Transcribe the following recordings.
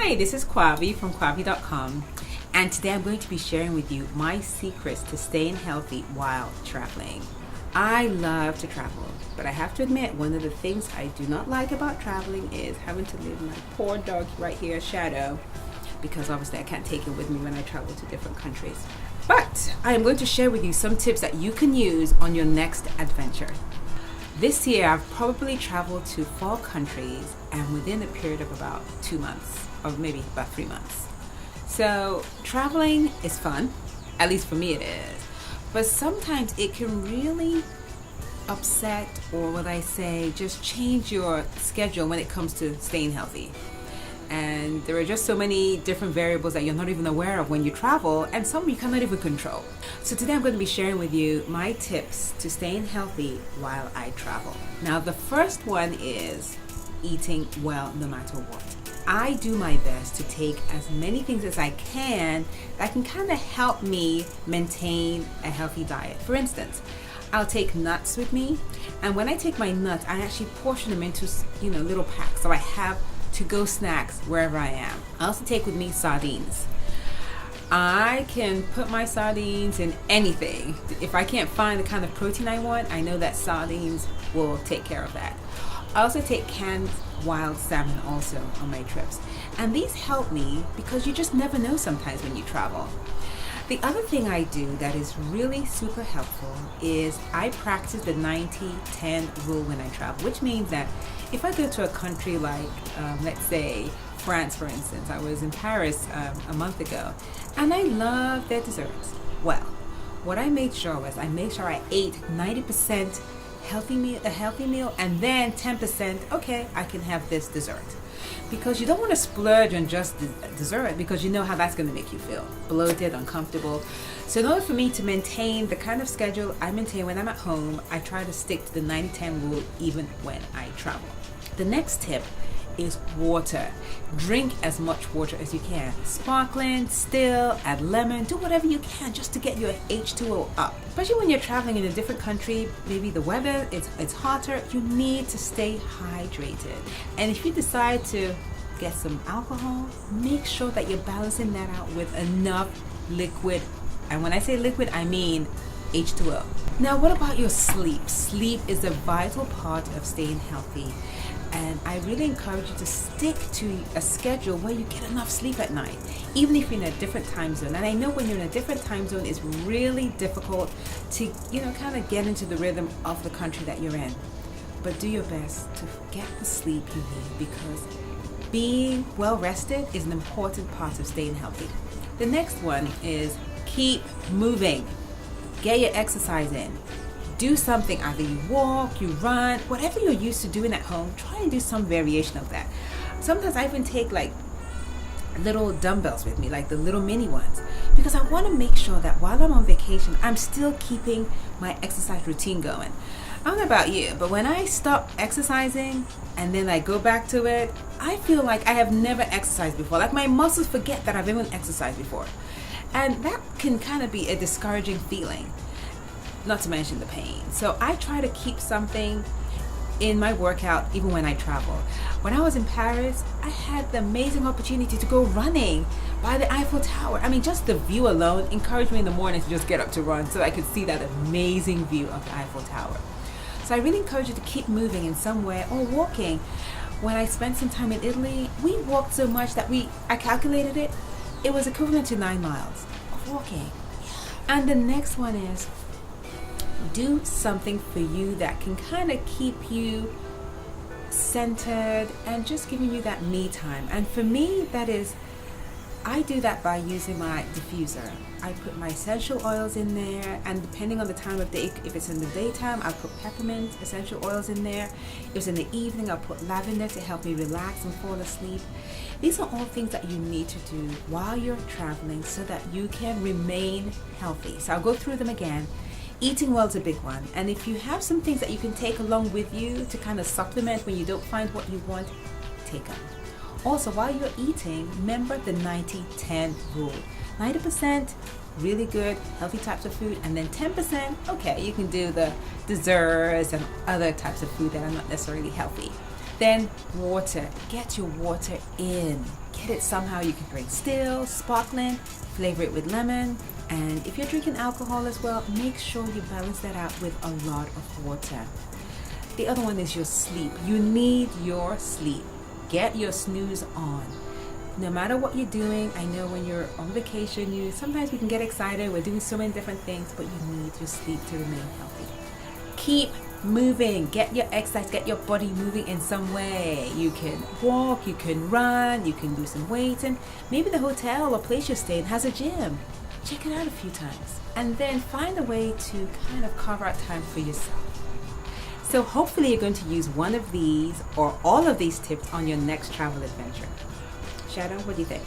Hi, this is Kwavi from Kwavi.com, and today I'm going to be sharing with you my secrets to staying healthy while traveling. I love to travel, but I have to admit one of the things I do not like about traveling is having to leave my poor dog right here, Shadow, because obviously I can't take him with me when I travel to different countries. But I am going to share with you some tips that you can use on your next adventure. This year I've probably traveled to 4 countries and within a period of about 2 months, or maybe about 3 months. So traveling is fun, at least for me it is, but sometimes it can really upset, or what I say, just change your schedule when it comes to staying healthy. And there are just so many different variables that you're not even aware of when you travel, and some you cannot even control. So today I'm going to be sharing with you my tips to staying healthy while I travel. Now the first one is eating well no matter what. I do my best to take as many things as I can that can kind of help me maintain a healthy diet. For instance, I'll take nuts with me, and when I take my nuts, I actually portion them into little packs, so I have to-go snacks wherever I am. I also take with me sardines. I can put my sardines in anything. If I can't find the kind of protein I want, I know that sardines will take care of that. I also take canned wild salmon also on my trips. And these help me because you just never know sometimes when you travel. The other thing I do that is really super helpful is I practice the 90-10 rule when I travel, which means that if I go to a country like, let's say, France, for instance. I was in Paris a month ago, and I love their desserts. Well, what I made sure was I made sure I ate 90% a healthy meal, and then 10%, okay, I can have this dessert. Because you don't want to splurge on just the dessert, because you know how that's going to make you feel bloated, uncomfortable. So in order for me to maintain the kind of schedule I maintain when I'm at home, I try to stick to the 90-10 rule even when I travel. The next tip is water. Drink as much water as you can. Sparkling, still, add lemon, do whatever you can just to get your H2O up. Especially when you're traveling in a different country, maybe the weather, it's hotter, you need to stay hydrated. And if you decide to get some alcohol, make sure that you're balancing that out with enough liquid. And when I say liquid, I mean H2O. Now, what about your sleep? Sleep is a vital part of staying healthy. And I really encourage you to stick to a schedule where you get enough sleep at night, even if you're in a different time zone. And I know when you're in a different time zone, it's really difficult to, kind of get into the rhythm of the country that you're in. But do your best to get the sleep you need, because being well rested is an important part of staying healthy. The next one is keep moving. Get your exercise in. Do something, either you walk, you run, whatever you're used to doing at home, try and do some variation of that. Sometimes I even take like little dumbbells with me, like the little mini ones, because I want to make sure that while I'm on vacation, I'm still keeping my exercise routine going. I don't know about you, but when I stop exercising and then I go back to it, I feel like I have never exercised before. Like my muscles forget that I've even exercised before. And that can kind of be a discouraging feeling. Not to mention the pain. So I try to keep something in my workout even when I travel. When I was in Paris, I had the amazing opportunity to go running by the Eiffel Tower. I mean, just the view alone encouraged me in the morning to just get up to run so I could see that amazing view of the Eiffel Tower. So I really encourage you to keep moving in some way, or walking. When I spent some time in Italy, we walked so much that I calculated it was equivalent to 9 miles of walking. And the next one is do something for you that can kind of keep you centered and just giving you that me time. And for me, that is, I do that by using my diffuser. I put my essential oils in there, and depending on the time of day, if it's in the daytime, I'll put peppermint essential oils in there. If it's in the evening, I'll put lavender to help me relax and fall asleep. These are all things that you need to do while you're traveling so that you can remain healthy. So I'll go through them again. Eating well is a big one, and if you have some things that you can take along with you to kind of supplement when you don't find what you want, take them. Also, while you're eating, remember the 90-10 rule. 90% really good, healthy types of food, and then 10%, okay, you can do the desserts and other types of food that are not necessarily healthy. Then water. Get your water in. get it somehow. You can drink still, sparkling, flavor it with lemon. And if you're drinking alcohol as well, make sure you balance that out with a lot of water. The other one is your sleep. You need your sleep. Get your snooze on. No matter what you're doing, I know when you're on vacation, sometimes we can get excited. We're doing so many different things, but you need your sleep to remain healthy. Keep moving. Get your exercise. Get your body moving in some way. You can walk, you can run, you can do some weights, and maybe the hotel or place you're staying has a gym. Check it out a few times, and then find a way to kind of carve out time for yourself. So hopefully you're going to use one of these or all of these tips on your next travel adventure. Shadow, what do you think?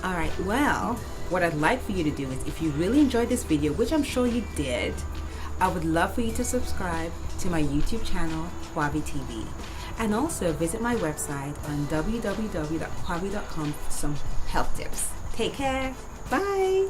All right, well, what I'd like for you to do is, if you really enjoyed this video, which I'm sure you did, I would love for you to subscribe to my YouTube channel, Kwabi TV, and also visit my website on www.kwabi.com for some health tips. Take care. Bye.